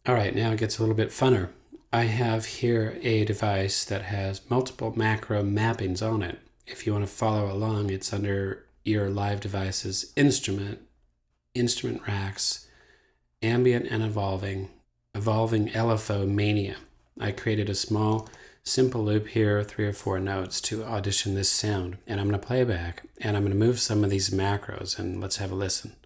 All right, now it gets a little bit funner. I have here a device that has multiple macro mappings on it. If you want to follow along, it's under your live device's instrument racks, ambient and evolving LFO mania. I created a small, simple loop here, 3 or 4 notes to audition this sound. And I'm going to play back, and I'm going to move some of these macros, and let's have a listen.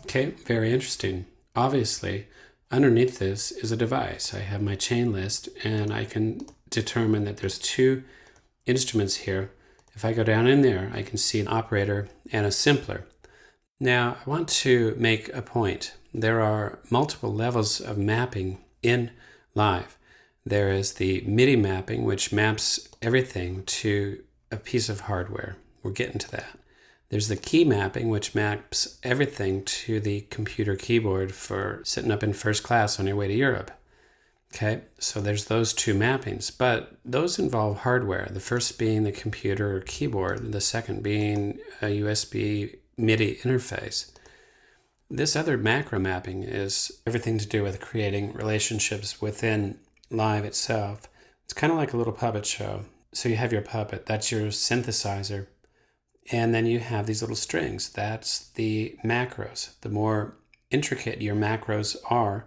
Okay, very interesting. Obviously, underneath this is a device. I have my chain list, and I can determine that there's 2 instruments here. If I go down in there, I can see an operator and a simpler. Now, I want to make a point. There are multiple levels of mapping in Live. There is the MIDI mapping, which maps everything to a piece of hardware. We're getting to that. There's the key mapping, which maps everything to the computer keyboard for sitting up in first class on your way to Europe. Okay, so there's those 2 mappings, but those involve hardware. The first being the computer keyboard, the second being a USB MIDI interface. This other macro mapping is everything to do with creating relationships within Live itself. It's kind of like a little puppet show. So you have your puppet, that's your synthesizer, and then you have these little strings. That's the macros. The more intricate your macros are,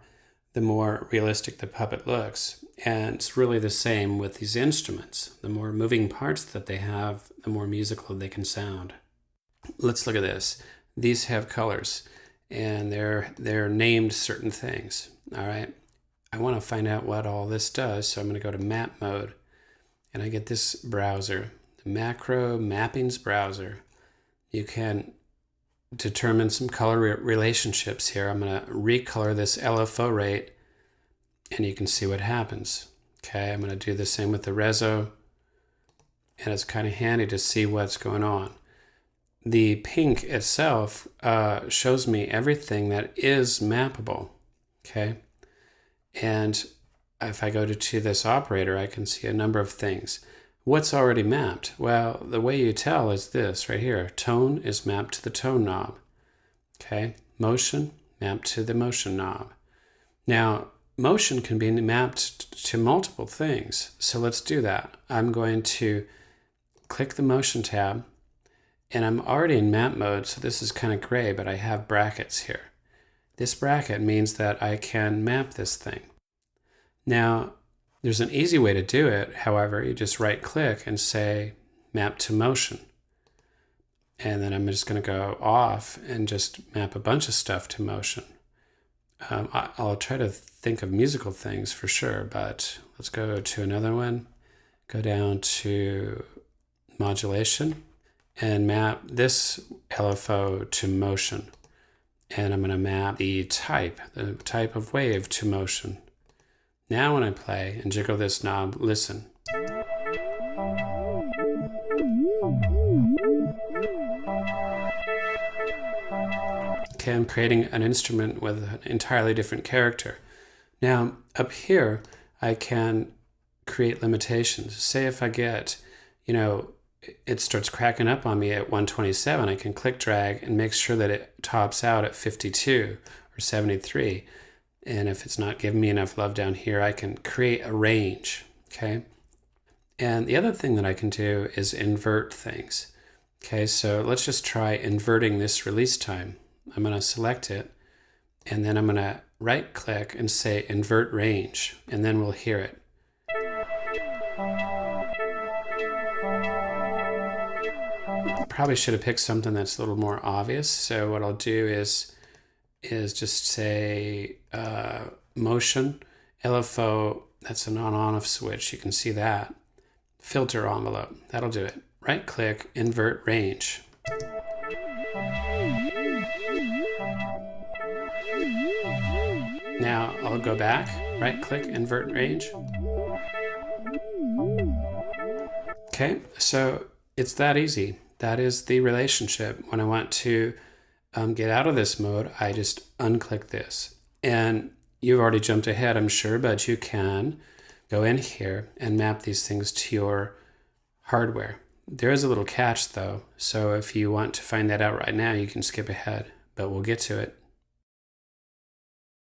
the more realistic the puppet looks. And it's really the same with these instruments. The more moving parts that they have, the more musical they can sound. Let's look at this. These have colors, and they're named certain things. All right. I want to find out what all this does, so I'm going to go to map mode, and I get this browser, the macro mappings browser. You can determine some color relationships here. I'm going to recolor this LFO rate, and you can see what happens. Okay, I'm going to do the same with the reso, and it's kind of handy to see what's going on. The pink itself shows me everything that is mappable. Okay, and if I go to this operator, I can see a number of things. What's already mapped? Well, the way you tell is this right here. Tone is mapped to the tone knob. Okay, motion mapped to the motion knob. Now, motion can be mapped to multiple things. So let's do that. I'm going to click the motion tab, and I'm already in map mode, so this is kind of gray, but I have brackets here. This bracket means that I can map this thing. Now, there's an easy way to do it. However, you just right click and say map to motion. And then I'm just going to go off and just map a bunch of stuff to motion. I'll try to think of musical things for sure, but let's go to another one. Go down to modulation and map this LFO to motion. And I'm going to map the type of wave to motion. Now when I play and jiggle this knob, listen. Okay, I'm creating an instrument with an entirely different character. Now, up here, I can create limitations. Say if I get, it starts cracking up on me at 127, I can click drag and make sure that it tops out at 52 or 73. And if it's not giving me enough love down here, I can create a range, okay? And the other thing that I can do is invert things. Okay, so let's just try inverting this release time. I'm going to select it, and then I'm going to right click and say invert range, and then we'll hear it. Probably should have picked something that's a little more obvious. So what I'll do is just say motion, LFO, that's an on-off switch. You can see that. Filter envelope, that'll do it. Right click, invert range. Now I'll go back, right click, invert range. Okay, so it's that easy. That is the relationship. When I want to get out of this mode, I just unclick this. And you've already jumped ahead, I'm sure, but you can go in here and map these things to your hardware. There is a little catch though, so if you want to find that out right now, you can skip ahead, but we'll get to it.